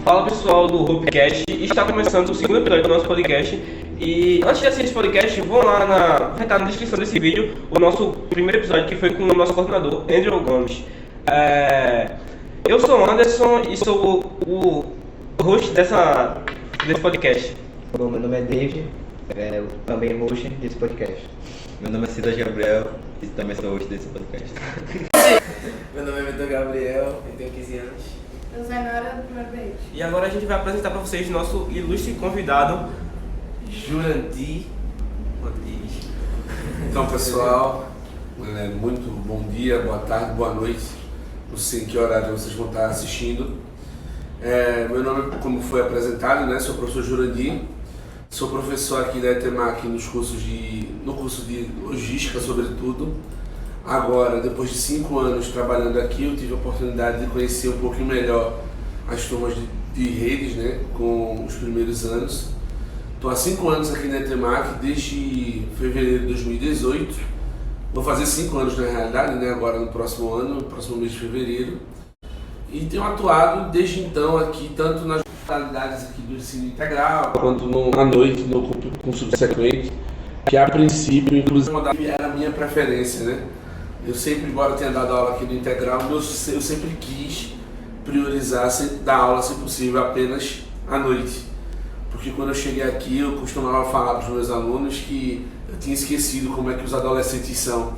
Fala pessoal do Hopecast, está começando o segundo episódio do nosso podcast. E antes de assistir esse podcast, vão lá vai estar na descrição desse vídeo o nosso primeiro episódio, que foi com o nosso coordenador, Andrew Gomes. Eu sou o Anderson e sou o host desse podcast. Bom, meu nome é David, eu também host desse podcast. Meu nome é Silas Gabriel e também sou host desse podcast. Meu nome é Vitor Gabriel e tenho 15 anos. Eu sou a Nara do primeiro beijo. E agora a gente vai apresentar para vocês nosso ilustre convidado, Jurandir Rodrigues. Então, pessoal, muito bom dia, boa tarde, boa noite. Não sei em que horário vocês vão estar assistindo. Meu nome, como foi apresentado, sou o professor Jurandir. Sou professor aqui da ETEMAC no curso de logística, sobretudo. Agora, depois de 5 anos trabalhando aqui, eu tive a oportunidade de conhecer um pouquinho melhor as turmas de redes, com os primeiros anos. Estou há 5 anos aqui na ETEMAC, desde fevereiro de 2018. Vou fazer 5 anos na realidade, agora no próximo ano, no próximo mês de fevereiro. E tenho atuado desde então aqui, tanto nas modalidades aqui do ensino integral, quanto à noite, no curso subsequente, que a princípio, inclusive, era a minha preferência, Eu sempre, embora tenha dado aula aqui no integral, eu sempre quis priorizar, dar aula, se possível, apenas à noite. Porque quando eu cheguei aqui, eu costumava falar para os meus alunos que eu tinha esquecido como é que os adolescentes são,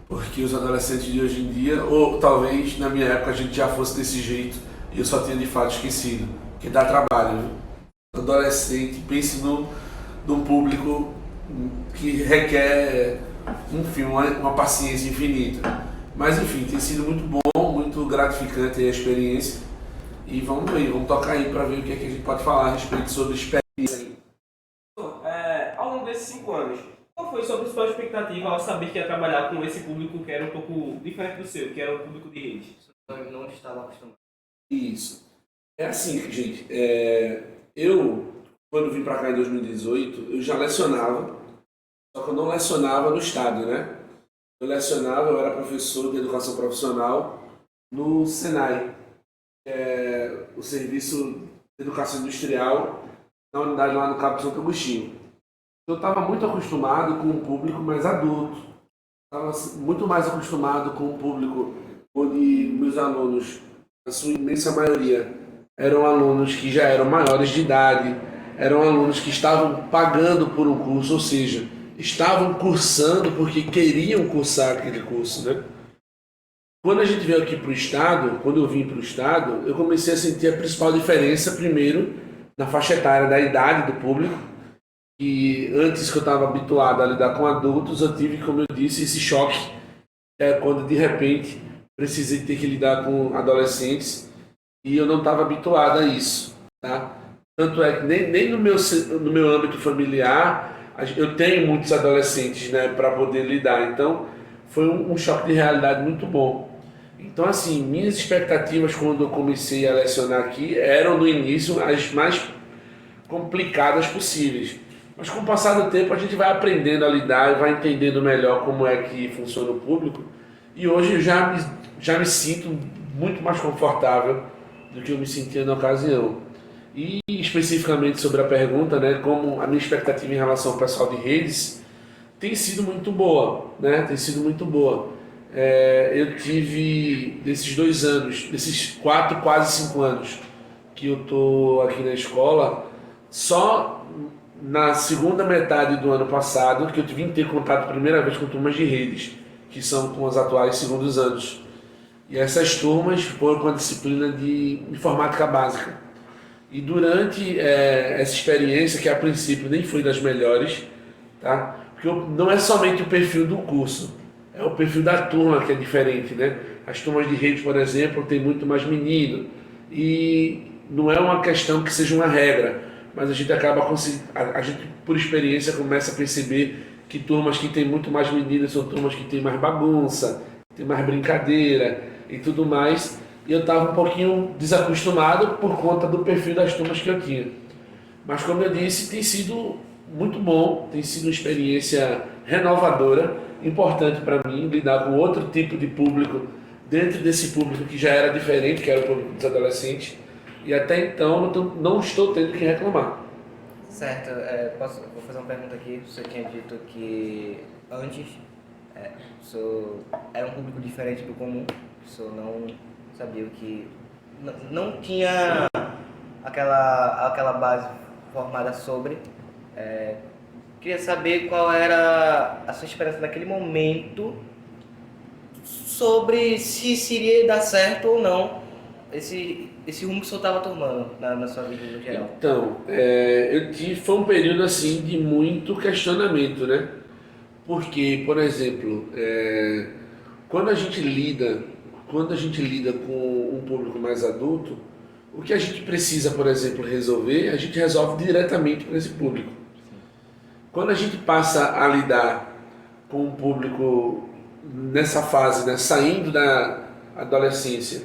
Porque os adolescentes de hoje em dia, ou talvez na minha época a gente já fosse desse jeito e eu só tinha de fato esquecido, que dá trabalho, Adolescente, pense num público que requer uma paciência infinita. Mas enfim, tem sido muito bom, muito gratificante a experiência. E vamos tocar aí para ver o que a gente pode falar a respeito sobre experiência. Ao longo desses 5 anos, qual foi sua principal expectativa ao saber que ia trabalhar com esse público que era um pouco diferente do seu, que era o público de redes? Eu não estava acostumado. Isso. É assim, gente. Eu, quando vim para cá em 2018, eu já lecionava, só que eu não lecionava no estado, Eu era professor de educação profissional no SENAI, que é o Serviço de Educação Industrial, na unidade lá no Cabo Santo Agostinho. Eu estava muito acostumado com um público mais adulto, estava muito mais acostumado com um público onde meus alunos, a sua imensa maioria, eram alunos que já eram maiores de idade, eram alunos que estavam pagando por um curso, ou seja, estavam cursando porque queriam cursar aquele curso, Quando a gente veio aqui para o estado, quando eu vim para o estado, eu comecei a sentir a principal diferença, primeiro, na faixa etária da idade do público, que antes que eu estava habituado a lidar com adultos, eu tive, como eu disse, esse choque, quando de repente precisei ter que lidar com adolescentes e eu não estava habituado a isso, Tanto é que nem no meu âmbito familiar eu tenho muitos adolescentes, para poder lidar, então foi um choque de realidade muito bom. Então, assim, minhas expectativas quando eu comecei a lecionar aqui eram no início as mais complicadas possíveis. Mas com o passar do tempo a gente vai aprendendo a lidar e vai entendendo melhor como é que funciona o público. E hoje eu já me sinto muito mais confortável do que eu me sentia na ocasião. E especificamente sobre a pergunta, como a minha expectativa em relação ao pessoal de redes tem sido muito boa, Tem sido muito boa. Eu tive, desses 2 anos, desses 4, quase 5 anos que eu estou aqui na escola, só na segunda metade do ano passado que eu vim ter contato a primeira vez com turmas de redes, que são com os atuais segundos anos. E essas turmas foram com a disciplina de informática básica. E durante essa experiência, que a princípio nem foi das melhores, Porque não é somente o perfil do curso, é o perfil da turma que é diferente, As turmas de redes, por exemplo, tem muito mais menino. E não é uma questão que seja uma regra, mas a gente por experiência, começa a perceber que turmas que tem muito mais meninos são turmas que tem mais bagunça, tem mais brincadeira e tudo mais. E eu estava um pouquinho desacostumado por conta do perfil das turmas que eu tinha. Mas, como eu disse, tem sido muito bom, tem sido uma experiência renovadora, importante para mim, lidar com outro tipo de público, dentro desse público que já era diferente, que era o público dos adolescentes. E até então não estou tendo que reclamar. Certo, vou fazer uma pergunta aqui. Você tinha dito que antes o senhor era um público diferente do comum, o senhor não sabia o que... Não tinha aquela base formada sobre. Queria saber qual era a sua esperança naquele momento sobre se iria dar certo ou não esse rumo que o senhor estava tomando na sua vida no geral. Então, foi um período assim de muito questionamento, né? Porque, por exemplo, quando a gente lida com um público mais adulto, o que a gente precisa, por exemplo, resolver, a gente resolve diretamente com esse público. Quando a gente passa a lidar com um público nessa fase, né, saindo da adolescência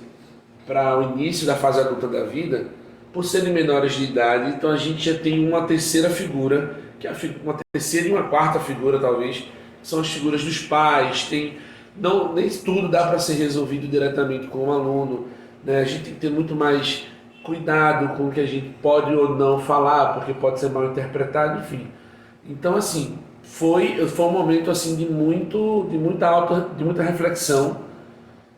para o início da fase adulta da vida, por serem menores de idade, então a gente já tem uma terceira figura, que é uma terceira e uma quarta figura talvez, que são as figuras dos pais. Nem tudo dá para ser resolvido diretamente com o aluno, né? A gente tem que ter muito mais cuidado com o que a gente pode ou não falar, porque pode ser mal interpretado, enfim. Então, assim, foi um momento assim de muita reflexão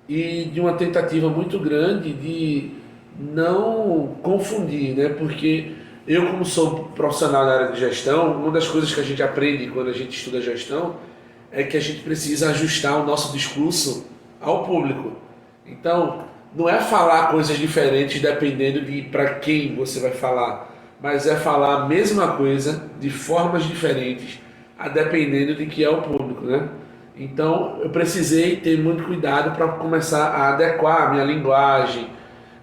e de uma tentativa muito grande de não confundir, né? Porque eu, como sou profissional na área de gestão, uma das coisas que a gente aprende quando a gente estuda gestão é que a gente precisa ajustar o nosso discurso ao público. Então, não é falar coisas diferentes dependendo de para quem você vai falar, mas é falar a mesma coisa de formas diferentes, a dependendo de que é o público, né? Então, eu precisei ter muito cuidado para começar a adequar a minha linguagem.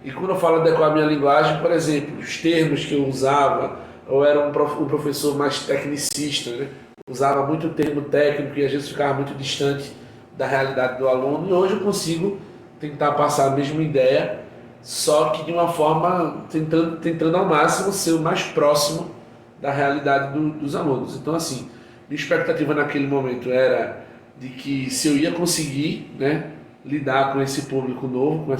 E quando eu falo adequar a minha linguagem, por exemplo, os termos que eu usava, eu era um professor mais tecnicista, né? Usava muito termo técnico e às vezes ficava muito distante da realidade do aluno. E hoje eu consigo tentar passar a mesma ideia, só que de uma forma tentando ao máximo ser o mais próximo da realidade dos alunos. Então, assim, minha expectativa naquele momento era de que se eu ia conseguir, né, lidar com esse público novo,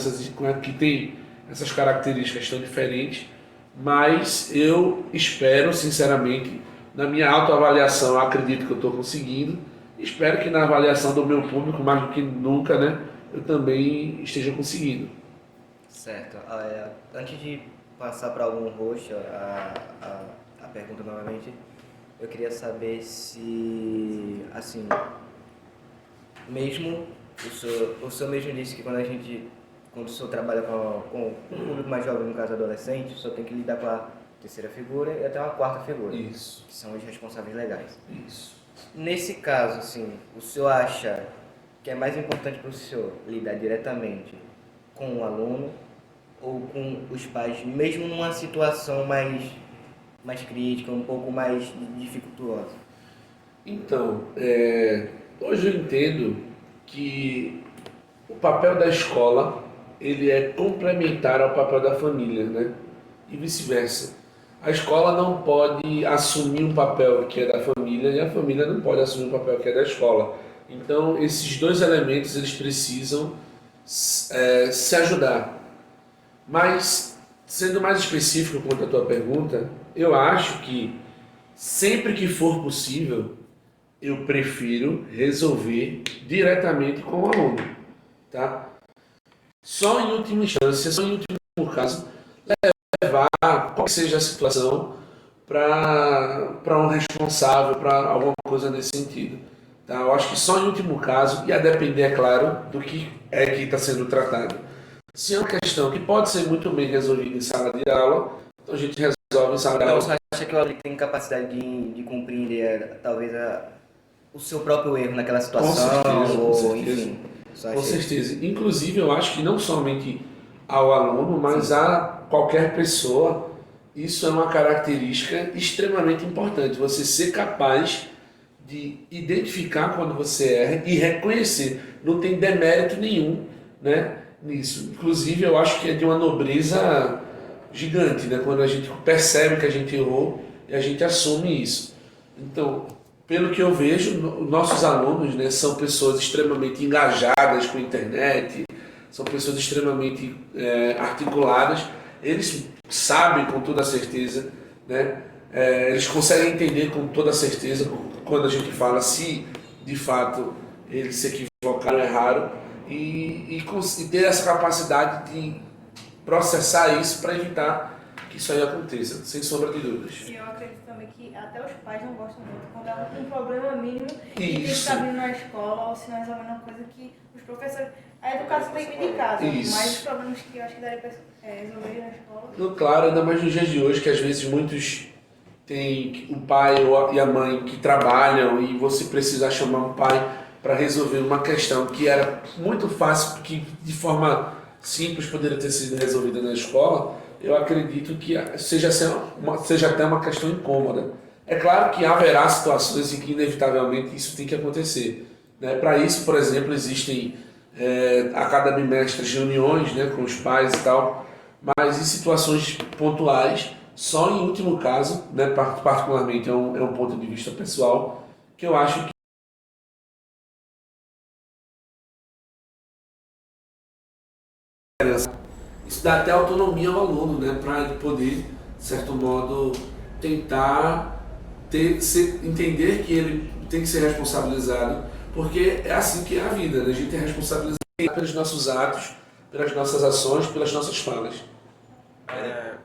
que tem essas características tão diferentes, mas eu espero, sinceramente, na minha autoavaliação, eu acredito que eu estou conseguindo, espero que na avaliação do meu público, mais do que nunca, né, eu também esteja conseguindo. Certo. Antes de passar para algum host a pergunta novamente, eu queria saber se, assim, mesmo o senhor mesmo disse que quando o senhor trabalha com um público mais jovem, no caso adolescente, o senhor tem que lidar com a terceira figura e até uma quarta figura. Isso. Que são os responsáveis legais. Isso. Nesse caso, assim, o senhor acha que é mais importante para o senhor lidar diretamente com o aluno ou com os pais, mesmo numa situação mais crítica, um pouco mais dificultuosa? Então, hoje eu entendo que o papel da escola ele é complementar ao papel da família, né? E vice-versa. A escola não pode assumir um papel que é da família e a família não pode assumir um papel que é da escola. Então, esses dois elementos eles precisam se ajudar. Mas, sendo mais específico quanto à tua pergunta, eu acho que sempre que for possível, eu prefiro resolver diretamente com o aluno, tá? Só em última instância, só em último caso, levar qual que seja a situação para um responsável, para alguma coisa nesse sentido. Tá? Eu acho que só em último caso, e a depender, é claro, do que é que está sendo tratado. Se é uma questão que pode ser muito bem resolvida em sala de aula, então a gente resolve em sala de aula. Então, você acha que o aluno tem capacidade de compreender, talvez, o seu próprio erro naquela situação? Com certeza. Enfim, Com certeza. Inclusive, eu acho que não somente ao aluno, mas a qualquer pessoa, isso é uma característica extremamente importante. Você ser capaz de identificar quando você erra e reconhecer. Não tem demérito nenhum, né, nisso. Inclusive, eu acho que é de uma nobreza gigante, né, quando a gente percebe que a gente errou e a gente assume isso. Então, pelo que eu vejo, nossos alunos, né, são pessoas extremamente engajadas com a internet, são pessoas extremamente articuladas. eles sabem com toda certeza, né? Eles conseguem entender com toda certeza quando a gente fala se de fato eles se equivocaram, erraram, e ter essa capacidade de processar isso para evitar que isso aí aconteça, sem sombra de dúvidas. E eu acredito também que até os pais não gostam muito quando há um problema mínimo e tem que Isso. estar vindo na escola ou se não resolver uma coisa que os professores. A educação tem que vir de casa, Isso. mas os problemas que eu acho que daria para resolver na escola. Não, claro, ainda mais nos dias de hoje, que às vezes muitos têm o pai e a mãe que trabalham e você precisar chamar um pai para resolver uma questão que era muito fácil, que de forma simples poderia ter sido resolvida na escola. Eu acredito que seja até uma questão incômoda. É claro que haverá situações em que inevitavelmente isso tem que acontecer, né? Para isso, por exemplo, existem a cada bimestre reuniões, né, com os pais e tal, mas em situações pontuais, só em último caso, né, particularmente é um ponto de vista pessoal, que eu acho que isso dá até autonomia ao aluno, né, para ele poder, de certo modo, tentar entender que ele tem que ser responsabilizado, porque é assim que é a vida, né? A gente é responsabilizado pelos nossos atos, pelas nossas ações, pelas nossas falas.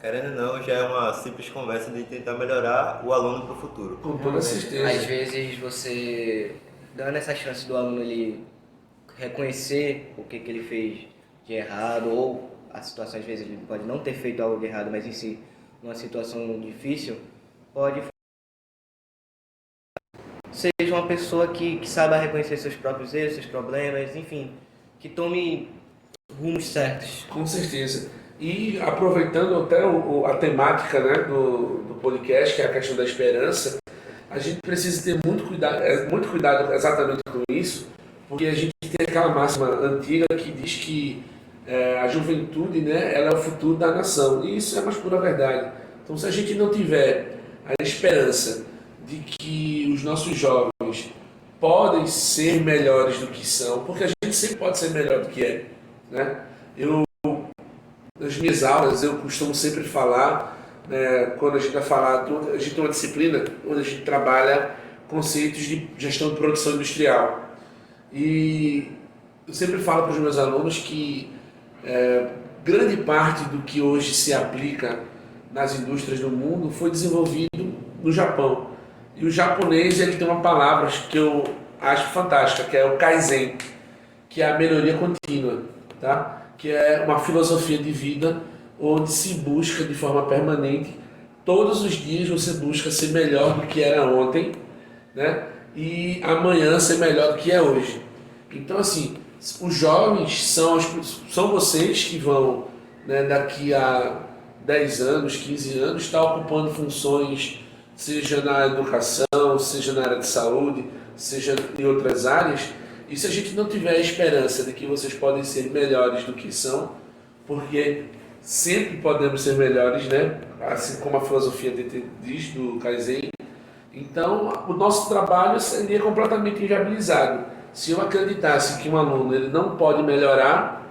Querendo ou não, já é uma simples conversa de tentar melhorar o aluno para o futuro. Com toda certeza. Às vezes você dando essa chance do aluno ele reconhecer o que ele fez de errado, ou a situação às vezes ele pode não ter feito algo de errado, mas em si, numa situação difícil, pode seja uma pessoa que saiba reconhecer seus próprios erros, seus problemas, enfim, que tome rumos certos. Com certeza. E aproveitando até a temática, né, do podcast, que é a questão da esperança, a gente precisa ter muito cuidado exatamente com isso, porque a gente tem aquela máxima antiga que diz que a juventude, né, ela é o futuro da nação, e isso é a mais pura verdade. Então, se a gente não tiver a esperança de que os nossos jovens podem ser melhores do que são, porque a gente sempre pode ser melhor do que é, né? Nas minhas aulas, eu costumo sempre falar, né, quando a gente vai falar, a gente tem uma disciplina onde a gente trabalha conceitos de gestão de produção industrial. E eu sempre falo para os meus alunos que grande parte do que hoje se aplica nas indústrias do mundo foi desenvolvido no Japão. E o japonês ele tem uma palavra que eu acho fantástica, que é o Kaizen, que é a melhoria contínua, tá? Que é uma filosofia de vida onde se busca de forma permanente, todos os dias você busca ser melhor do que era ontem, né? E amanhã ser melhor do que é hoje. Então, assim, os jovens são vocês que vão, né, daqui a 10 anos, 15 anos, estar ocupando funções, seja na educação, seja na área de saúde, seja em outras áreas. E se a gente não tiver a esperança de que vocês podem ser melhores do que são, porque sempre podemos ser melhores, né? Assim como a filosofia diz do Kaizen, então o nosso trabalho seria completamente inviabilizado. Se eu acreditasse que um aluno ele não pode melhorar,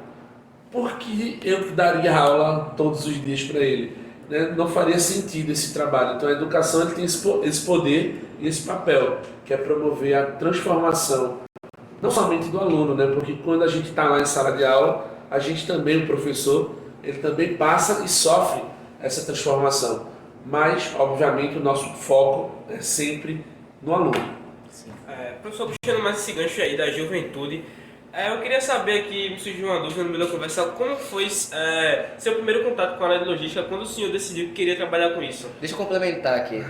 porque eu daria aula todos os dias para ele, né? Não faria sentido esse trabalho. Então a educação ele tem esse poder e esse papel, que é promover a transformação, não somente do aluno, né? Porque quando a gente está lá em sala de aula, a gente também, o professor, ele também passa e sofre essa transformação. Mas, obviamente, o nosso foco é sempre no aluno. Professor, puxando mais esse gancho aí da juventude, eu queria saber aqui, me surgiu uma dúvida no meio da conversa, como foi seu primeiro contato com a área de logística, quando o senhor decidiu que queria trabalhar com isso? Deixa eu complementar aqui.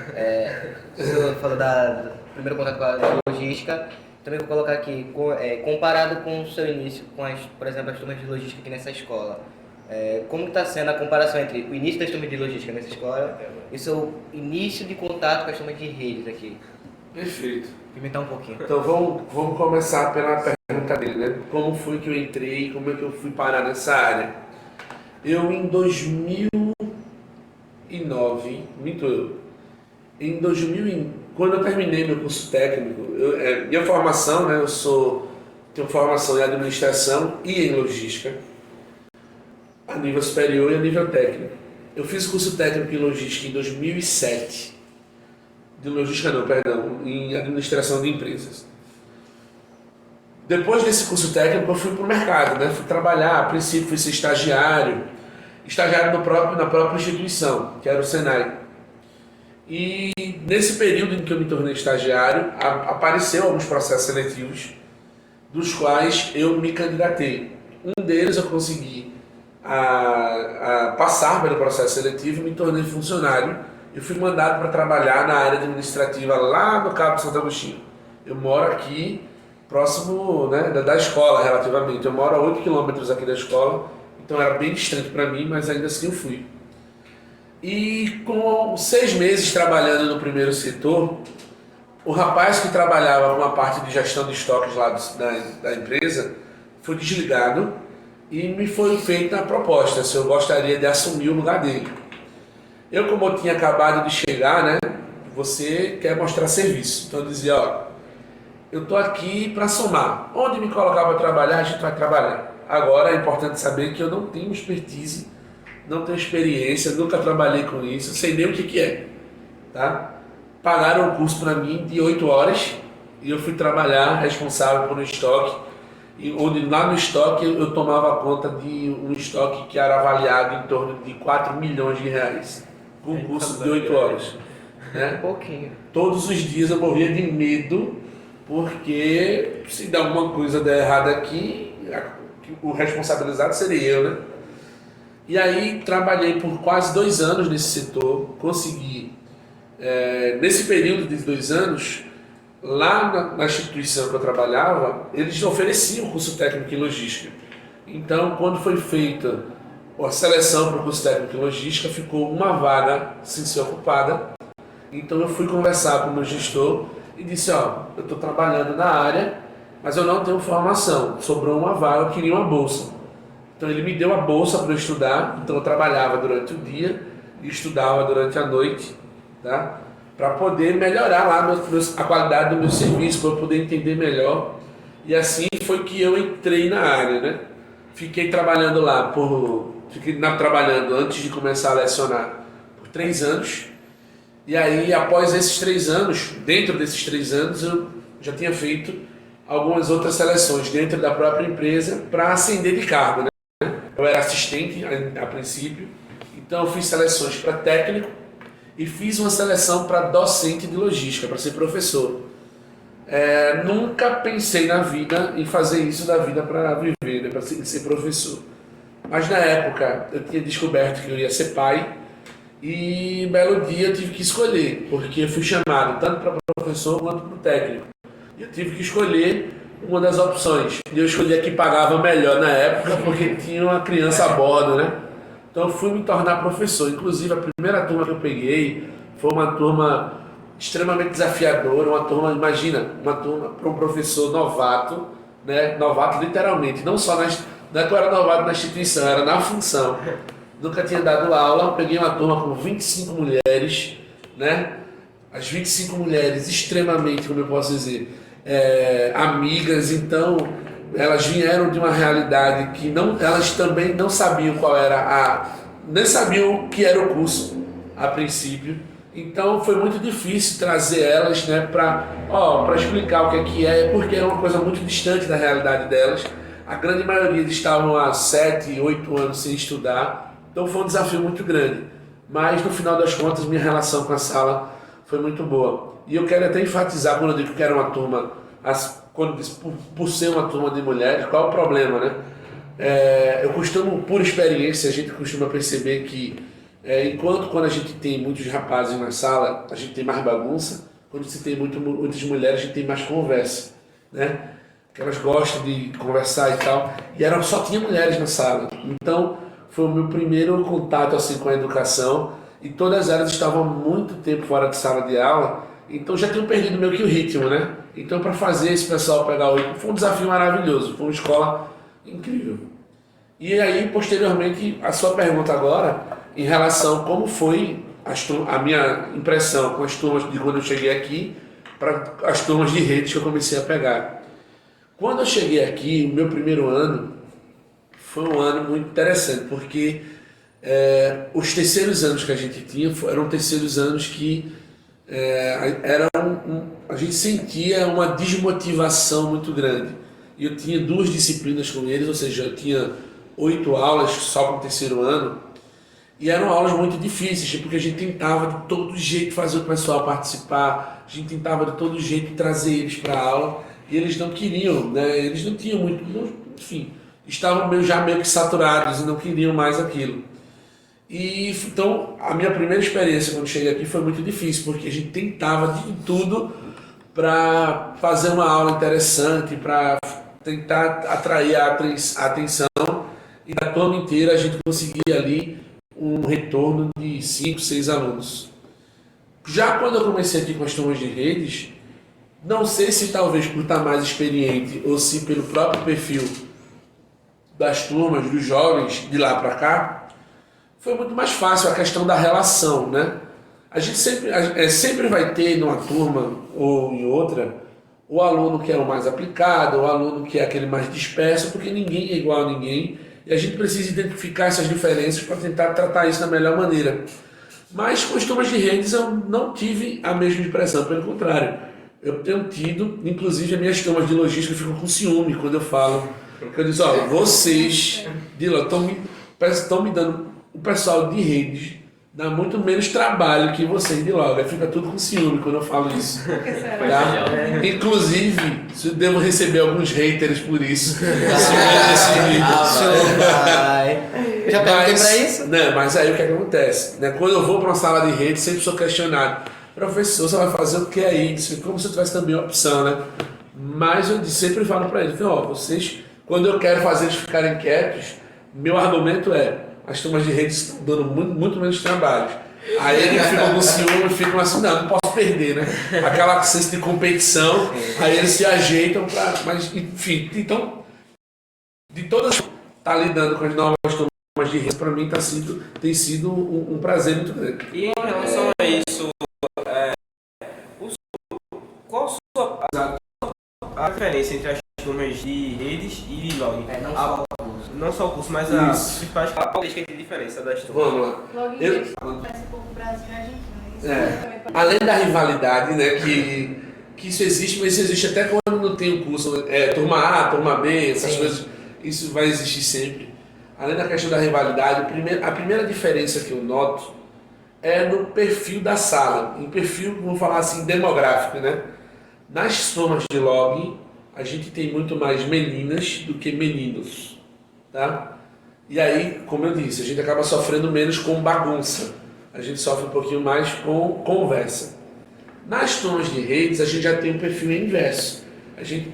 O senhor falou do primeiro contato com a área de logística. Também vou colocar aqui, comparado com o seu início, por exemplo, as turmas de logística aqui nessa escola. Como está sendo a comparação entre o início das turmas de logística nessa escola e o seu início de contato com as turmas de redes aqui? Perfeito. Pimentar um pouquinho. Então vamos começar pela pergunta dele, né? Como foi que eu entrei, como é que eu fui parar nessa área? Eu em 2009, quando eu terminei meu curso técnico, minha formação, né? Tenho formação em administração e em logística, a nível superior e a nível técnico. Eu fiz o curso técnico em logística em 2007. De logística não, perdão, em administração de empresas. Depois desse curso técnico eu fui para o mercado, né? Fui trabalhar, a princípio fui ser estagiário na própria instituição, que era o Senai. E nesse período em que eu me tornei estagiário, apareceu alguns processos seletivos, dos quais eu me candidatei. Um deles eu consegui passar pelo processo seletivo e me tornei funcionário. Eu fui mandado para trabalhar na área administrativa lá no Cabo Santo Agostinho. Eu moro aqui, próximo, né, da escola relativamente. Eu moro a 8 quilômetros aqui da escola, então era bem distante para mim, mas ainda assim eu fui. E com 6 meses trabalhando no primeiro setor, o rapaz que trabalhava com a parte de gestão de estoques lá da empresa foi desligado e me foi feita a proposta se eu gostaria de assumir o lugar dele. Eu, como eu tinha acabado de chegar, né, você quer mostrar serviço. Então eu dizia, ó, eu estou aqui para somar. Onde me colocar para trabalhar, a gente vai trabalhar. Agora é importante saber que eu não tenho expertise, não tenho experiência, nunca trabalhei com isso, sei nem o que é. Tá? Pagaram o curso para mim de 8 horas e eu fui trabalhar responsável por um estoque, e onde lá no estoque eu tomava conta de um estoque que era avaliado em torno de 4 milhões de reais, com um curso de 8 horas. Né? Um pouquinho. Todos os dias eu morria de medo, porque se der alguma coisa der errado aqui, o responsabilizado seria eu, né? E aí trabalhei por quase 2 anos nesse setor, consegui, nesse período de 2 anos, lá na instituição que eu trabalhava, eles ofereciam o curso técnico em logística. Então, quando foi feita a seleção para o curso técnico em logística, ficou uma vaga sem ser ocupada. Então eu fui conversar com o meu gestor e disse, ó, eu estou trabalhando na área, mas eu não tenho formação, sobrou uma vaga, eu queria uma bolsa. Então ele me deu a bolsa para eu estudar, então eu trabalhava durante o dia e estudava durante a noite, tá? Para poder melhorar lá a qualidade do meu serviço, para eu poder entender melhor. E assim foi que eu entrei na área, né? Fiquei trabalhando lá, trabalhando antes de começar a lecionar por 3 anos. E aí, após esses 3 anos, dentro desses 3 anos, eu já tinha feito algumas outras seleções dentro da própria empresa para ascender de cargo, né? Eu era assistente a princípio, então eu fiz seleções para técnico e fiz uma seleção para docente de logística, para ser professor. Nunca pensei na vida em fazer isso da vida para viver, né? Para ser professor. Mas na época eu tinha descoberto que eu ia ser pai e um belo dia eu tive que escolher, porque eu fui chamado tanto para professor quanto para técnico. E eu tive que escolher uma das opções. E eu escolhi a que pagava melhor na época, porque tinha uma criança a bordo, né? Então eu fui me tornar professor. Inclusive a primeira turma que eu peguei foi uma turma extremamente desafiadora, uma turma, imagina, uma turma para um professor novato, né? Novato literalmente, não só não é que eu era novato na instituição, era na função. Nunca tinha dado aula, peguei uma turma com 25 mulheres, né? As 25 mulheres extremamente, como eu posso dizer, amigas, então elas vieram de uma realidade que elas também não sabiam qual era nem sabiam o que era o curso a princípio. Então foi muito difícil trazer elas, né, para explicar o que é, porque é uma coisa muito distante da realidade delas. A grande maioria estavam há 7, 8 anos sem estudar, então foi um desafio muito grande. Mas no final das contas minha relação com a sala foi muito boa. E eu quero até enfatizar, quando eu digo que era uma turma, por ser uma turma de mulheres, qual é o problema, né? Eu costumo, por experiência, a gente costuma perceber que quando a gente tem muitos rapazes na sala, a gente tem mais bagunça. Quando se tem muitas mulheres, a gente tem mais conversa, né? Porque elas gostam de conversar e tal. E só tinha mulheres na sala. Então, foi o meu primeiro contato assim, com a educação. E todas elas estavam há muito tempo fora de sala de aula. Então, já tinham perdido meio que o ritmo, né? Então, para fazer esse pessoal pegar o ritmo, foi um desafio maravilhoso. Foi uma escola incrível. E aí, posteriormente, a sua pergunta agora, em relação a como foi a minha impressão com as turmas de quando eu cheguei aqui, para as turmas de redes que eu comecei a pegar. Quando eu cheguei aqui, o meu primeiro ano foi um ano muito interessante, porque Os terceiros anos que a gente tinha eram terceiros anos que a gente sentia uma desmotivação muito grande. E eu tinha 2 disciplinas com eles, ou seja, eu tinha 8 aulas só para o terceiro ano, e eram aulas muito difíceis, porque a gente tentava de todo jeito fazer o pessoal participar, a gente tentava de todo jeito trazer eles para a aula, e eles não queriam, né? Eles não tinham muito, enfim, estavam já meio que saturados e não queriam mais aquilo. E então a minha primeira experiência quando cheguei aqui foi muito difícil, porque a gente tentava de tudo para fazer uma aula interessante, para tentar atrair a atenção, e da turma inteira a gente conseguia ali um retorno de 5, 6 alunos. Já quando eu comecei aqui com as turmas de redes, não sei se talvez por estar mais experiente ou se pelo próprio perfil das turmas, dos jovens de lá para cá, foi muito mais fácil a questão da relação, né? A gente sempre vai ter numa turma ou em outra o aluno que é o mais aplicado, o aluno que é aquele mais disperso, porque ninguém é igual a ninguém e a gente precisa identificar essas diferenças para tentar tratar isso da melhor maneira. Mas com as turmas de redes eu não tive a mesma impressão, pelo contrário. Eu tenho tido, inclusive as minhas turmas de logística ficam com ciúme quando eu falo. Porque eu digo, ó, vocês de lá estão me dando, o pessoal de redes dá muito menos trabalho que vocês de logo. Fica tudo com ciúme quando eu falo isso. Tá? Inclusive, eu devo receber alguns haters por isso. Já perguntei pra isso? Não, mas aí o que acontece? Né? Quando eu vou para uma sala de rede, sempre sou questionado. Professor, você vai fazer o que aí? Como se eu tivesse também uma opção, né? Mas eu sempre falo para eles, ó, vocês, quando eu quero fazer eles ficarem quietos, meu argumento é, as turmas de rede estão dando muito menos trabalho. Aí eles ficam com ciúme e ficam assim, não posso perder, né? Aquela senso de competição, aí eles se ajeitam para... Mas, enfim, então, de todas tá lidando com as novas turmas de rede, para mim tem sido um prazer muito grande. E em relação a isso, qual a diferença entre as turmas de redes e de log? Não só o curso, mas as principais características que tem diferença das turmas. Vamos lá. Logo em vez, parece um pouco Brasil e Argentina. Além da rivalidade, né, que isso existe, mas isso existe até quando não tem o curso, turma A, turma B, essas coisas, isso vai existir sempre. Além da questão da rivalidade, a primeira diferença que eu noto é no perfil da sala, em perfil, vamos falar assim, demográfico, né? Nas turmas de log, a gente tem muito mais meninas do que meninos, tá? E aí, como eu disse, a gente acaba sofrendo menos com bagunça, a gente sofre um pouquinho mais com conversa. Nas turmas de redes, a gente já tem um perfil inverso,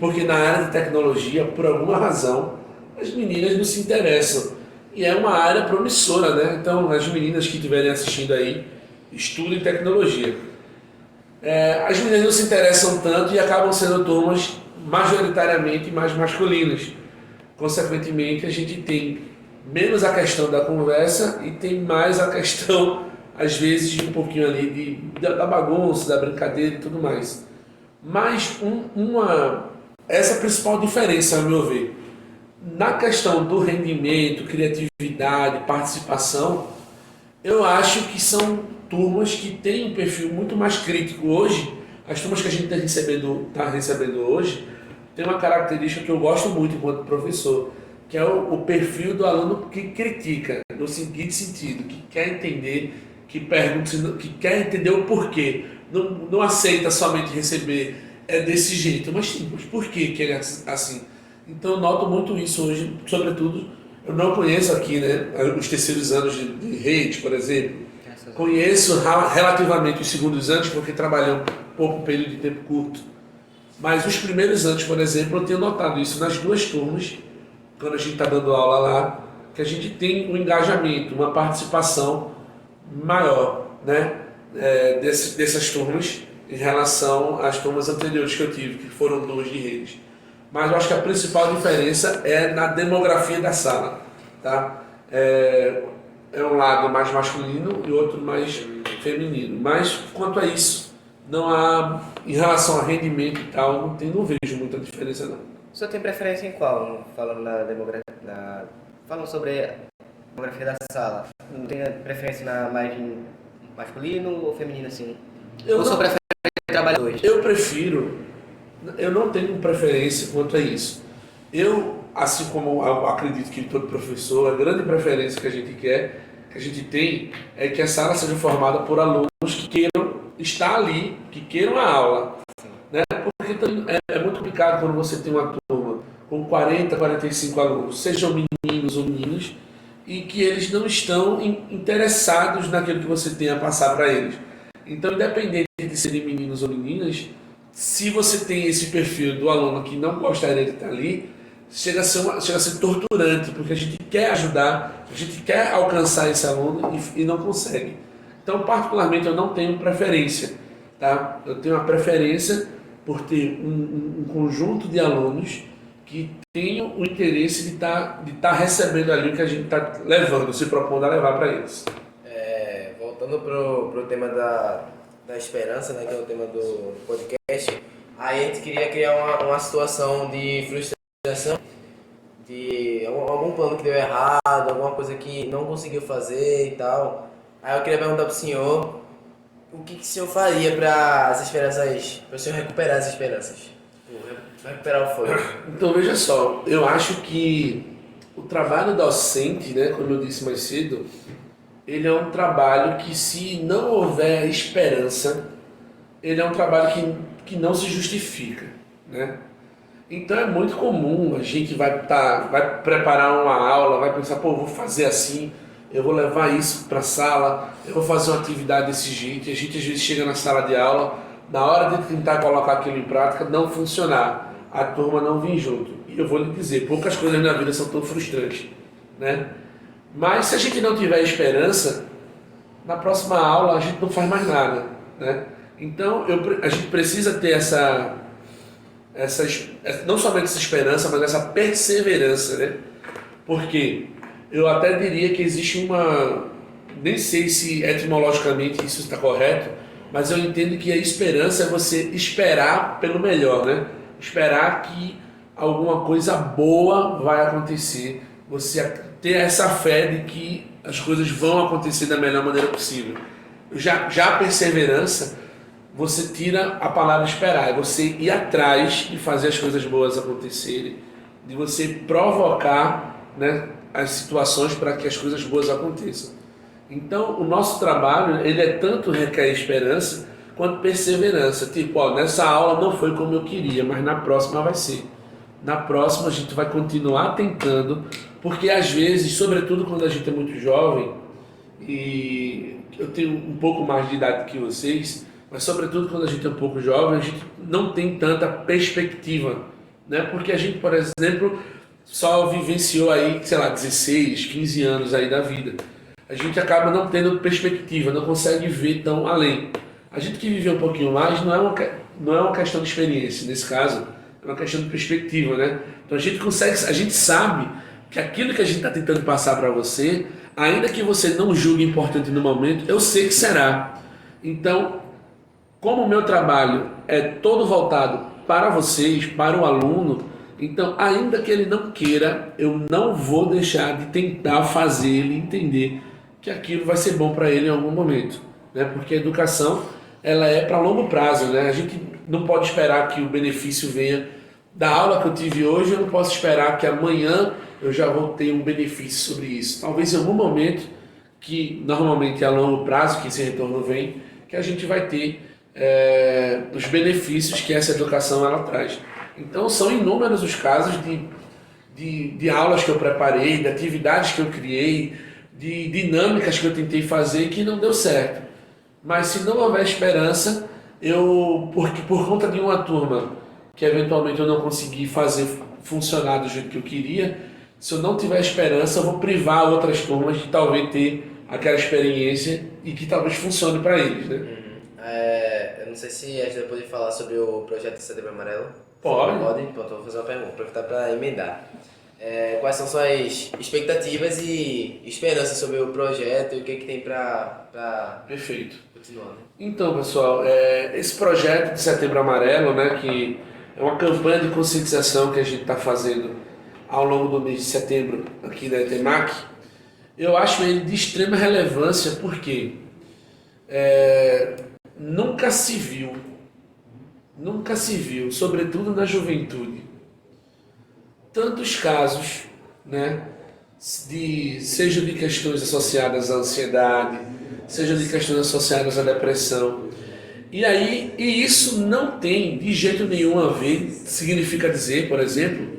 porque na área de tecnologia, por alguma razão, as meninas não se interessam, e é uma área promissora, né? Então, as meninas que estiverem assistindo aí, estudem tecnologia. As meninas não se interessam tanto e acabam sendo turmas majoritariamente mais masculinas. Consequentemente, a gente tem menos a questão da conversa e tem mais a questão, às vezes, de um pouquinho ali da bagunça, da brincadeira e tudo mais. Mas essa é a principal diferença, ao meu ver. Na questão do rendimento, criatividade, participação, eu acho que são turmas que têm um perfil muito mais crítico. Hoje, as turmas que a gente está recebendo hoje, tem uma característica que eu gosto muito enquanto professor, que é o perfil do aluno que critica, no seguinte sentido, que quer entender, que pergunta, que quer entender o porquê. Não aceita somente receber desse jeito, mas por que ele é assim? Então eu noto muito isso hoje, sobretudo, eu não conheço aqui, né, os terceiros anos de rede, por exemplo. Conheço relativamente os segundos anos, porque trabalhei um pouco, um período de tempo curto. Mas os primeiros anos, por exemplo, eu tenho notado isso nas 2 turmas, quando a gente está dando aula lá, que a gente tem um engajamento, uma participação maior, né, dessas turmas em relação às turmas anteriores que eu tive, que foram 2 de redes. Mas eu acho que a principal diferença é na demografia da sala, tá? É um lado mais masculino e outro mais feminino. Mas quanto a isso, não há, em relação a rendimento e tal, não vejo muita diferença não. O senhor tem preferência em qual? Falando na demografia, falando sobre demografia da sala, não tem preferência na margem masculino ou feminino, assim? Eu Ou só não- prefere trabalhar dois? Eu não tenho preferência quanto a isso. Eu, assim como eu acredito que todo professor, a grande preferência que a gente quer, que a gente tem, é que a sala seja formada por alunos que queiram estar ali, que queiram a aula. Né? Porque é muito complicado quando você tem uma turma com 40, 45 alunos, sejam meninos ou meninas, e que eles não estão interessados naquilo que você tem a passar para eles. Então, independente de serem meninos ou meninas, se você tem esse perfil do aluno que não gostaria de estar ali, chega a ser torturante, porque a gente quer ajudar, a gente quer alcançar esse aluno e não consegue. Então, particularmente, eu não tenho preferência. Tá? Eu tenho uma preferência por ter um conjunto de alunos que tenham o interesse de estar recebendo ali o que a gente está levando, se propondo a levar para eles. Voltando pro tema da esperança, né, que é o tema do podcast, aí a gente queria criar uma situação de frustração, de algum plano que deu errado, alguma coisa que não conseguiu fazer e tal. Aí eu queria perguntar pro senhor, o que o senhor faria para as esperanças, para o senhor recuperar as esperanças? Tipo, recuperar o fogo. Então, veja só, eu acho que o trabalho docente, né, como eu disse mais cedo, ele é um trabalho que, se não houver esperança, ele é um trabalho que não se justifica, né? Então é muito comum a gente vai preparar uma aula, vai pensar, pô, vou fazer assim, eu vou levar isso para a sala, eu vou fazer uma atividade desse jeito, e a gente às vezes chega na sala de aula, na hora de tentar colocar aquilo em prática, não funcionar, a turma não vir junto. E eu vou lhe dizer, poucas coisas na vida são tão frustrantes, né? Mas se a gente não tiver esperança, na próxima aula a gente não faz mais nada, né? Então a gente precisa ter não somente essa esperança, mas essa perseverança, né? Porque eu até diria que existe nem sei se etimologicamente isso está correto, mas eu entendo que a esperança é você esperar pelo melhor, né? Esperar que alguma coisa boa vai acontecer, você ter essa fé de que as coisas vão acontecer da melhor maneira possível. Já a perseverança, você tira a palavra esperar, é você ir atrás de fazer as coisas boas acontecerem, de você provocar, né, as situações para que as coisas boas aconteçam. Então, o nosso trabalho, ele tanto requer esperança quanto perseverança. Tipo, ó, nessa aula não foi como eu queria, mas na próxima vai ser. Na próxima a gente vai continuar tentando, porque às vezes, sobretudo quando a gente é muito jovem, e eu tenho um pouco mais de idade que vocês, mas sobretudo quando a gente é um pouco jovem, a gente não tem tanta perspectiva, né? Porque a gente, por exemplo, só vivenciou aí, sei lá, 16, 15 anos aí da vida. A gente acaba não tendo perspectiva, não consegue ver tão além. A gente que viveu um pouquinho mais não é uma questão de experiência, nesse caso, é uma questão de perspectiva, né? Então a gente sabe que aquilo que a gente está tentando passar para você, ainda que você não julgue importante no momento, eu sei que será. Então, como o meu trabalho é todo voltado para vocês, para o aluno, então, ainda que ele não queira, eu não vou deixar de tentar fazer ele entender que aquilo vai ser bom para ele em algum momento, né? Porque a educação, ela é para longo prazo, né? A gente não pode esperar que o benefício venha da aula que eu tive hoje, eu não posso esperar que amanhã eu já vou ter um benefício sobre isso. Talvez em algum momento, que normalmente é a longo prazo, que esse retorno vem, que a gente vai ter os benefícios que essa educação ela traz. Então são inúmeros os casos de aulas que eu preparei, de atividades que eu criei, de dinâmicas que eu tentei fazer que não deu certo. Mas se não houver esperança, porque por conta de uma turma que eventualmente eu não consegui fazer funcionar do jeito que eu queria, se eu não tiver esperança, eu vou privar outras turmas de talvez ter aquela experiência e que talvez funcione para eles, né? Eu não sei se a gente vai poder falar sobre o projeto Setembro Amarelo. Pode. Pronto, eu vou fazer uma pergunta, aproveitar para emendar. Quais são suas expectativas e esperanças sobre o projeto e o que tem para Perfeito. continuar, né? Então, pessoal, esse projeto de Setembro Amarelo, né, que é uma campanha de conscientização que a gente está fazendo ao longo do mês de setembro aqui da ETEMAC, eu acho ele de extrema relevância porque nunca se viu, sobretudo na juventude, tantos casos, né, seja de questões associadas à ansiedade, seja de questões associadas à depressão. E isso não tem de jeito nenhum a ver, significa dizer, por exemplo,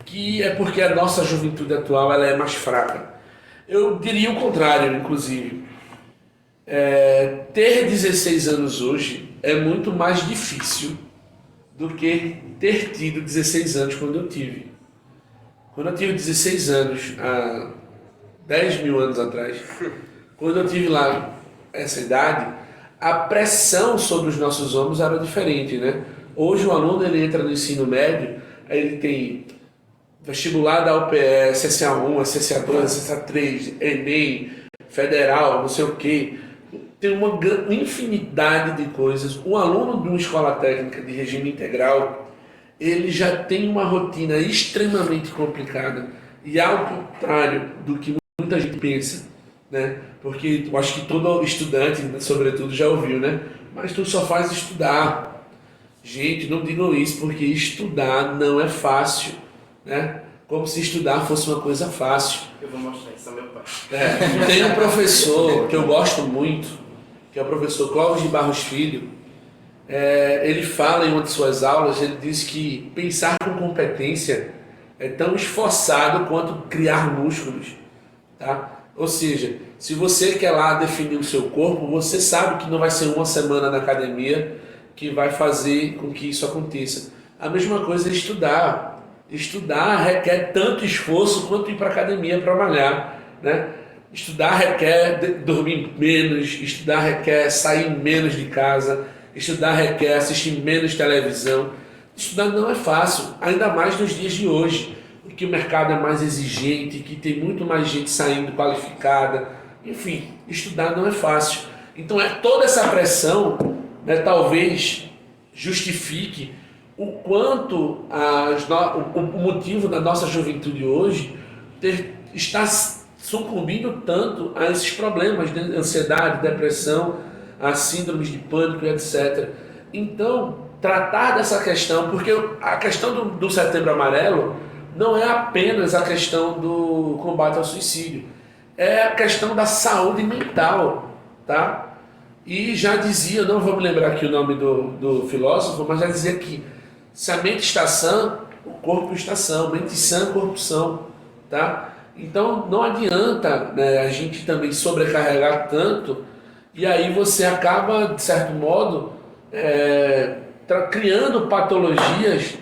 que é porque a nossa juventude atual ela é mais fraca. Eu diria o contrário, inclusive. Ter 16 anos hoje é muito mais difícil do que ter tido 16 anos quando eu tive. Quando eu tive 16 anos, há 10 mil anos atrás, quando eu tive lá essa idade, a pressão sobre os nossos ombros era diferente, né? Hoje o aluno ele entra no ensino médio, aí ele tem vestibular da UPE, CCA1, CCA2, CCA3, Enem, Federal, não sei o quê. Tem uma infinidade de coisas. O aluno de uma escola técnica de regime integral, ele já tem uma rotina extremamente complicada e ao contrário do que muita gente pensa, né? Porque eu acho que todo estudante, sobretudo, já ouviu, né? Mas tu só faz estudar. Gente, não digam isso, porque estudar não é fácil, né? Como se estudar fosse uma coisa fácil. Eu vou mostrar isso ao meu pai. Tem um professor que eu gosto muito, que é o professor Clóvis de Barros Filho. Ele fala em uma de suas aulas, ele diz que pensar com competência é tão esforçado quanto criar músculos, tá? Ou seja, se você quer lá definir o seu corpo, você sabe que não vai ser uma semana na academia que vai fazer com que isso aconteça. A mesma coisa é estudar. Estudar requer tanto esforço quanto ir para a academia para malhar, né? Estudar requer dormir menos, estudar requer sair menos de casa, estudar requer assistir menos televisão. Estudar não é fácil, ainda mais nos dias de hoje, que o mercado é mais exigente, que tem muito mais gente saindo qualificada. Enfim, estudar não é fácil. Então toda essa pressão, né, talvez justifique o quanto o motivo da nossa juventude hoje está sucumbindo tanto a esses problemas de ansiedade, depressão, a síndromes de pânico e etc. Então, tratar dessa questão, porque a questão do Setembro Amarelo não é apenas a questão do combate ao suicídio, é a questão da saúde mental, tá? E já dizia, não vou me lembrar aqui o nome do filósofo, mas já dizia que se a mente está sã, o corpo está são, mente sã, corpo são, tá? Então não adianta, né, a gente também sobrecarregar tanto, e aí você acaba, de certo modo, criando patologias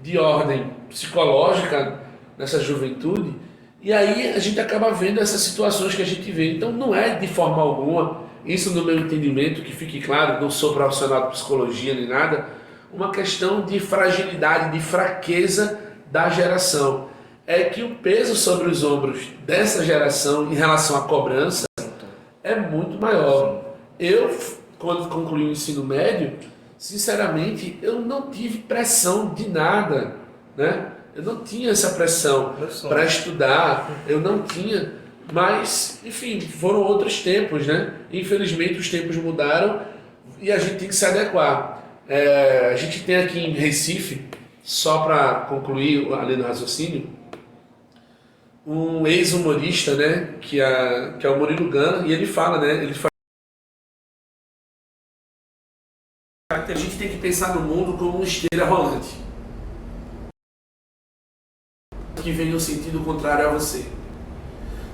de ordem psicológica nessa juventude, e aí a gente acaba vendo essas situações que a gente vê. Então não é de forma alguma, isso no meu entendimento, que fique claro, não sou profissional de psicologia nem nada, uma questão de fragilidade, de fraqueza da geração. É que o peso sobre os ombros dessa geração em relação à cobrança é muito maior. Eu, quando concluí o ensino médio, sinceramente, eu não tive pressão de nada, né? Eu não tinha essa pressão para estudar, eu não tinha, mas, enfim, foram outros tempos, né? Infelizmente os tempos mudaram e a gente tem que se adequar. A gente tem aqui em Recife, só para concluir além do raciocínio, um ex-humorista, né? Que é o Murilo Gun, e ele fala, né? A gente tem que pensar no mundo como uma esteira rolante, que vem no sentido contrário a você.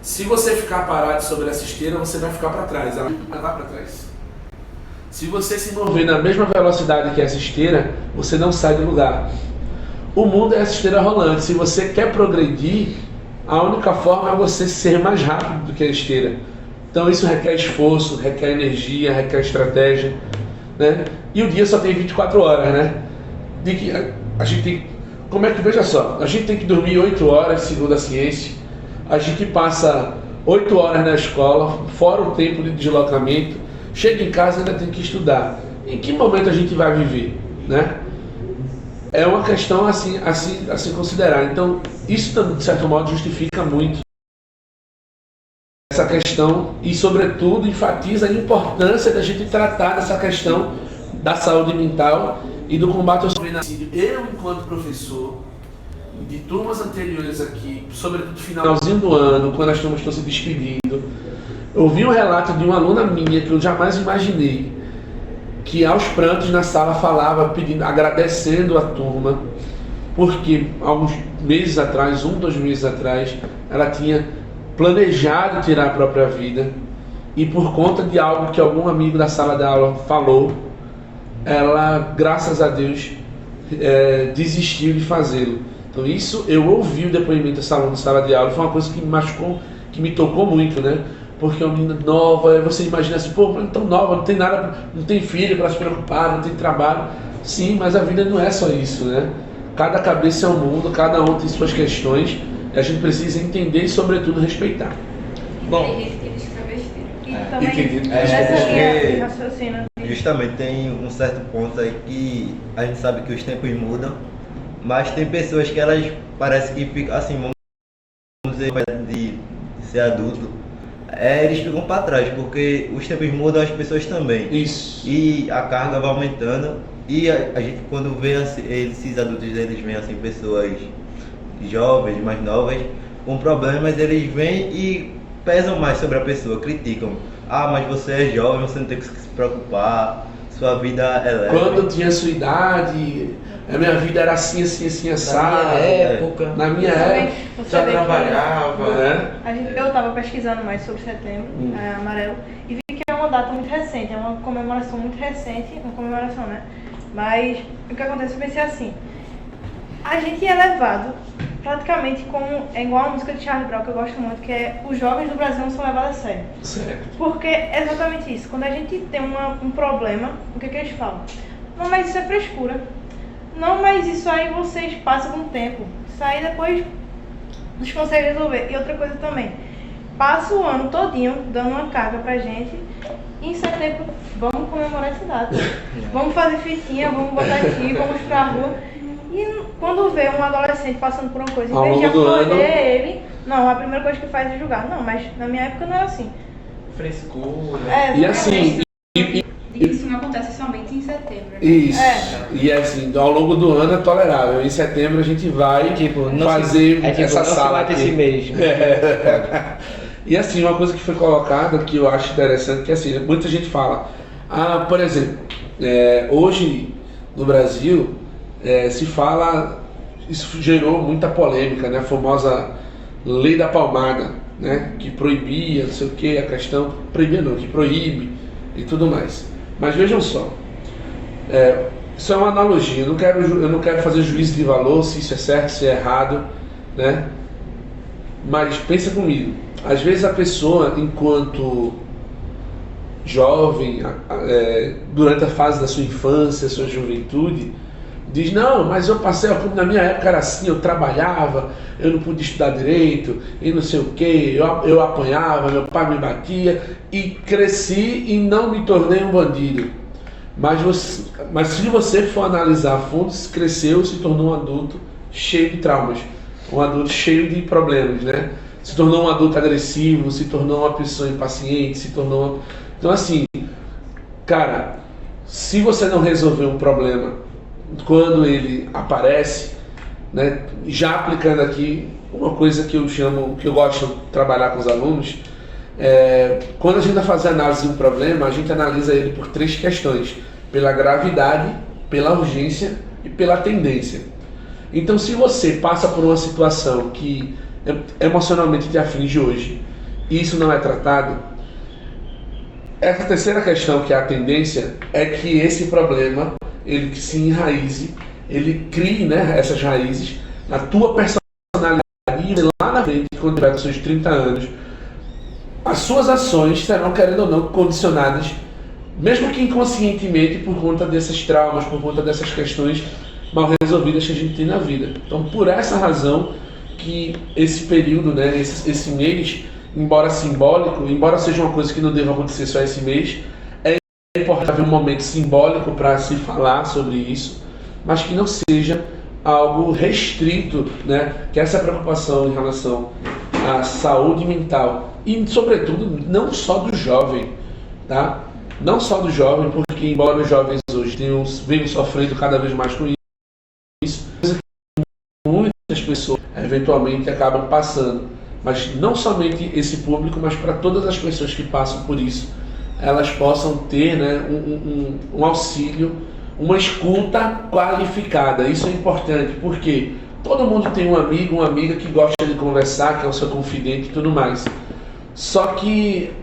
Se você ficar parado sobre essa esteira, você vai ficar para trás, ela vai para trás. Se você se mover na mesma velocidade que essa esteira, você não sai do lugar. O mundo é essa esteira rolante. Se você quer progredir, a única forma é você ser mais rápido do que a esteira. Então isso requer esforço, requer energia, requer estratégia, né? E o dia só tem 24 horas, né? De que a gente tem... Como é que, veja só, a gente tem que dormir 8 horas, segundo a ciência, a gente passa 8 horas na escola, fora o tempo de deslocamento, chega em casa e ainda tem que estudar. Em que momento a gente vai viver, né? É uma questão assim considerar. Então, isso, de certo modo, justifica muito essa questão e, sobretudo, enfatiza a importância da gente tratar dessa questão da saúde mental e do combate ao suicídio. Eu, enquanto professor, de turmas anteriores aqui, sobretudo no finalzinho do ano, quando as turmas estão se despedindo, ouvi um relato de uma aluna minha que eu jamais imaginei, que aos prantos na sala falava, pedindo, agradecendo a turma, porque alguns meses atrás, 2 meses atrás, ela tinha planejado tirar a própria vida e por conta de algo que algum amigo da sala de aula falou, ela, graças a Deus, desistiu de fazê-lo. Então isso, eu ouvi o depoimento dessa aluna da sala de aula, foi uma coisa que me machucou, que me tocou muito, né? Porque é uma menina nova, você imagina assim, pô, tão nova, não tem nada, não tem filho para se preocupar, não tem trabalho. Sim, mas a vida não é só isso, né? Cada cabeça é um mundo, cada um tem suas questões, e a gente precisa entender e, sobretudo, respeitar. Bom, tem gente que diz que é besteira. E também, Entendi. nessa linha de porque raciocínio. justamente tem um certo ponto aí que a gente sabe que os tempos mudam, mas tem pessoas que elas parecem que ficam assim, vamos dizer, de ser adulto, eles ficam para trás, porque os tempos mudam, as pessoas também. Isso. E a carga vai aumentando, e a gente quando vê assim, esses adultos, eles veem assim, pessoas jovens, mais novas, com problemas, eles vêm e pesam mais sobre a pessoa, criticam. Ah, mas você é jovem, você não tem que se preocupar, sua vida é leve. Quando eu tinha sua idade, a minha vida era assim, assim, assim, assado. Na minha época, Você já vê que trabalhava. né? eu estava pesquisando mais sobre Setembro Amarelo e vi que é uma data muito recente, é uma comemoração muito recente, uma comemoração, né? Mas o que acontece, eu pensei assim, a gente é levado praticamente como, é igual a música de Charlie Brown que eu gosto muito, que é os jovens do Brasil não são levados a sério. Certo. Porque é exatamente isso, quando a gente tem um problema, o que eles falam? Não, mas isso é frescura. Não, mas isso aí vocês passam com o tempo. Isso aí depois vocês conseguem resolver. E outra coisa também, passa o ano todinho dando uma carga pra gente e em setembro vamos comemorar essa data. Vamos fazer fitinha, vamos botar aqui, vamos pra rua. E quando vê um adolescente passando por uma coisa, em vez de acolher ele, não, a primeira coisa que faz é julgar. Não, mas na minha época não era assim. Frescura. E assim, Isso não acontece somente em setembro. Né? isso. E assim, ao longo do ano é tolerável. Em setembro a gente vai fazer essa sala aqui. Esse mês. E assim, uma coisa que foi colocada que eu acho interessante, que assim, muita gente fala, por exemplo, hoje no Brasil se fala, isso gerou muita polêmica, né? A famosa lei da palmada, né? Que proibia, não sei o que, a questão, proibia não, que proíbe e tudo mais. Mas vejam só, isso é uma analogia, eu não quero fazer juízo de valor, se isso é certo, se é errado, né? Mas pensa comigo, às vezes a pessoa, enquanto jovem, durante a fase da sua infância, sua juventude, diz, não, mas eu passei, na minha época era assim, eu trabalhava, eu não pude estudar direito, e não sei o que, eu apanhava, meu pai me batia, e cresci e não me tornei um bandido. Mas se você for analisar a fundo, cresceu, se tornou um adulto cheio de traumas, um adulto cheio de problemas, né? Se tornou um adulto agressivo, se tornou uma pessoa impaciente, se tornou... Então assim, cara, se você não resolver um problema quando ele aparece, né, já aplicando aqui uma coisa que eu gosto de trabalhar com os alunos, quando a gente vai fazer análise de um problema, a gente analisa ele por 3 questões: pela gravidade, pela urgência e pela tendência. Então, se você passa por uma situação que emocionalmente te aflige hoje e isso não é tratado, essa terceira questão, que é a tendência, é que esse problema ele se enraize, ele crie, né, essas raízes na tua personalidade, e lá na frente, quando tiver com seus 30 anos, as suas ações serão, querendo ou não, condicionadas, mesmo que inconscientemente, por conta desses traumas, por conta dessas questões mal resolvidas que a gente tem na vida. Então, por essa razão que esse período, né, esse mês, embora simbólico, embora seja uma coisa que não deva acontecer só esse mês, é importante haver um momento simbólico para se falar sobre isso, mas que não seja algo restrito, né? Que essa preocupação em relação a saúde mental e, sobretudo, não só do jovem, tá? Não só do jovem, porque embora os jovens hoje venham sofrendo cada vez mais com isso, muitas pessoas eventualmente acabam passando, mas não somente esse público, mas para todas as pessoas que passam por isso, elas possam ter, né, um auxílio, uma escuta qualificada. Isso é importante, porque todo mundo tem um amigo, uma amiga que gosta de conversar, que é o seu confidente e tudo mais. Só que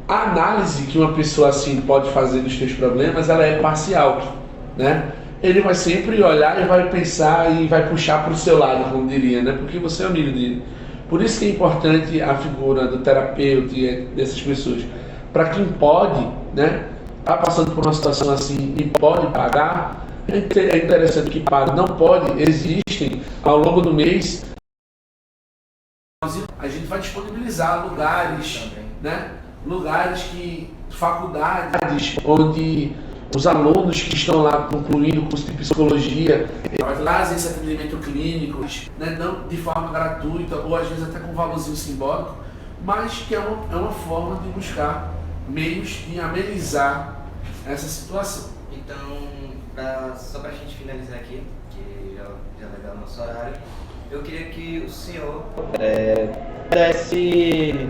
a análise que uma pessoa assim pode fazer dos seus problemas, ela é parcial, né? Ele vai sempre olhar e vai pensar e vai puxar para o seu lado, como diria, né? Porque você é amigo dele. Por isso que é importante a figura do terapeuta e dessas pessoas. Para quem pode, né, está passando por uma situação assim e pode pagar, é interessante que pague. Não pode, existem ao longo do mês. A gente vai disponibilizar lugares, né? Lugares que, faculdades, onde os alunos que estão lá concluindo o curso de psicologia fazem esse atendimento clínico, né? Não de forma gratuita ou às vezes até com um valorzinho simbólico, mas que é uma forma de buscar meios de amenizar essa situação. Então, só para a gente finalizar aqui, que já vai dar o nosso horário, eu queria que o senhor desse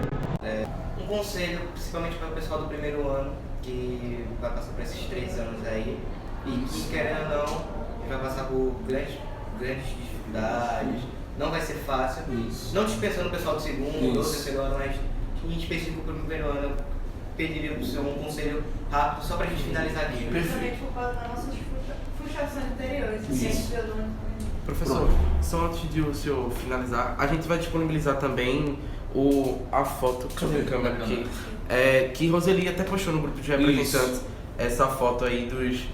um conselho, principalmente para o pessoal do primeiro ano, que vai passar por esses 3 anos aí, e que, querendo ou não, vai passar por grandes dificuldades, não vai ser fácil. Isso. Não dispensando o pessoal do segundo ou Isso. terceiro ano, mas em específico para o primeiro ano, eu pediria para o senhor um conselho rápido, só para a gente finalizar aqui. Principalmente por causa das nossas frustrações anteriores, assim, do ano. Professor, só antes de o senhor finalizar, a gente vai disponibilizar também a foto, cadê a câmera aqui? Que Roseli até postou no grupo de representantes essa foto aí dos.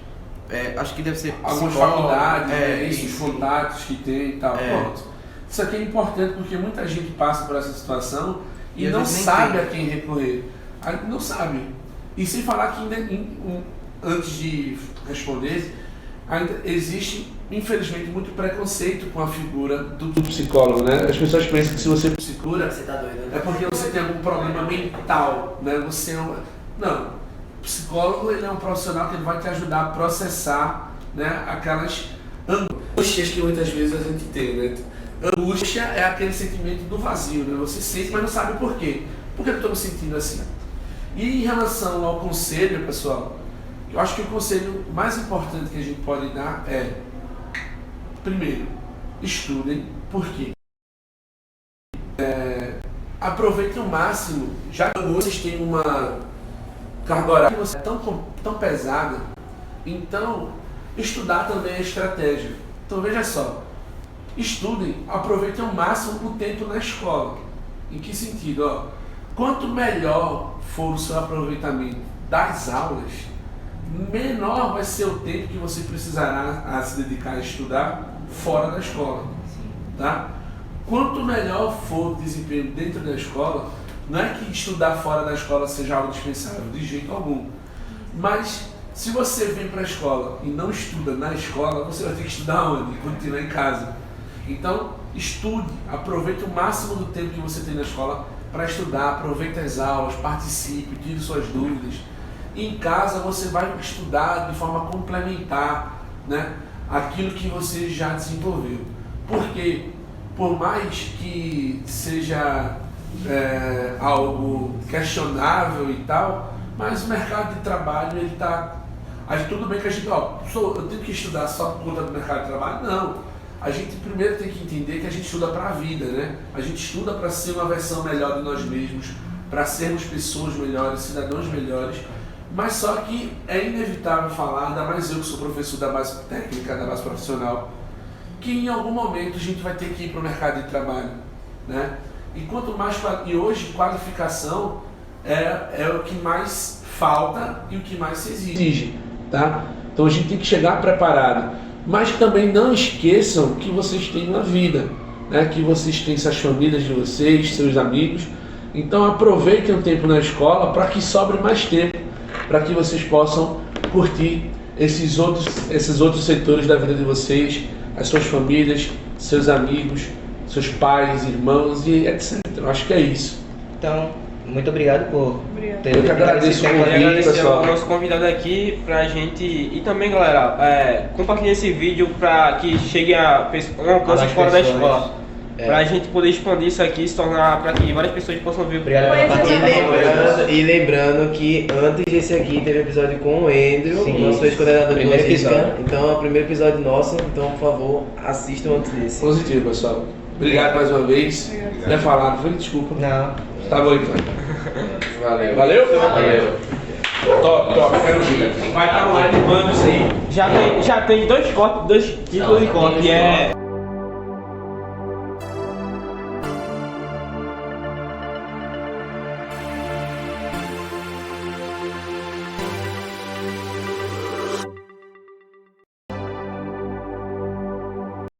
Acho que deve ser algumas psicólogo, faculdades, esses contatos que tem e tal. Pronto. Isso aqui é importante porque muita gente passa por essa situação e às não vezes nem sabe tem. a quem recorrer. Não sabe. E sem falar que ainda, antes de responder, ainda existe, infelizmente, muito preconceito com a figura do psicólogo, né? As pessoas pensam que se você psicura, Você tá doido, né? é porque você tem algum problema mental, né? Você é não. O psicólogo, ele é um profissional que ele vai te ajudar a processar, né, aquelas angústias que muitas vezes a gente tem, né? Angústia é aquele sentimento do vazio, né? Você sente, mas não sabe por quê. Por que eu estou me sentindo assim? E em relação ao conselho, pessoal, eu acho que o conselho mais importante que a gente pode dar é: primeiro, estudem. Por quê? Aproveitem o máximo, já que vocês têm uma carga horária que você é tão pesada, então estudar também é estratégia. Então veja só, estudem, aproveitem ao máximo o tempo na escola. Em que sentido? Quanto melhor for o seu aproveitamento das aulas, menor vai ser o tempo que você precisará a se dedicar a estudar fora da escola, tá? Quanto melhor for o desempenho dentro da escola, não é que estudar fora da escola seja algo dispensável, de jeito algum. Mas se você vem para a escola e não estuda na escola, você vai ter que estudar onde? Continuar em casa. Então, estude, aproveite o máximo do tempo que você tem na escola para estudar, aproveite as aulas, participe, tire suas dúvidas. Em casa você vai estudar de forma complementar, né, aquilo que você já desenvolveu. Porque, por mais que seja algo questionável e tal, mas o mercado de trabalho, ele está... Tudo bem que a gente, eu tenho que estudar só por conta do mercado de trabalho? Não. A gente primeiro tem que entender que a gente estuda para a vida, né? A gente estuda para ser uma versão melhor de nós mesmos, para sermos pessoas melhores, cidadãos melhores. Mas só que é inevitável falar, ainda mais eu que sou professor da base técnica, da base profissional, que em algum momento a gente vai ter que ir para o mercado de trabalho, né? E hoje qualificação é o que mais falta e o que mais se exige, tá? Então a gente tem que chegar preparado. Mas também não esqueçam que vocês têm uma vida, né? Que vocês têm essas famílias de vocês, seus amigos. Então aproveitem o tempo na escola para que sobre mais tempo, para que vocês possam curtir esses outros setores da vida de vocês, as suas famílias, seus amigos, seus pais, irmãos e etc. Eu acho que é isso. Então, muito obrigado por Obrigado. ter Eu que agradeço o ter convite. Agradecer pessoal. ao nosso convidado aqui pra gente. E também, galera, compartilhe esse vídeo pra que chegue a um alcance Mais fora da pessoas. escola. Pra gente poder expandir isso aqui e se tornar pra que várias pessoas possam ver. Obrigado pela Conhecer participação. E lembrando que antes desse aqui teve episódio com o Andrew, Sim. nosso ex-coordenador de Primeiro logística. episódio. Então é o primeiro episódio nosso, então por favor, assistam antes desse. Positivo, pessoal. Obrigado mais uma vez. Quer falar? Não foi? Desculpa. Não. Tá bom então. Valeu. Valeu? Valeu. Top, quero ver. Vai estar online, mano, isso aí. Já tem dois títulos de corte, que é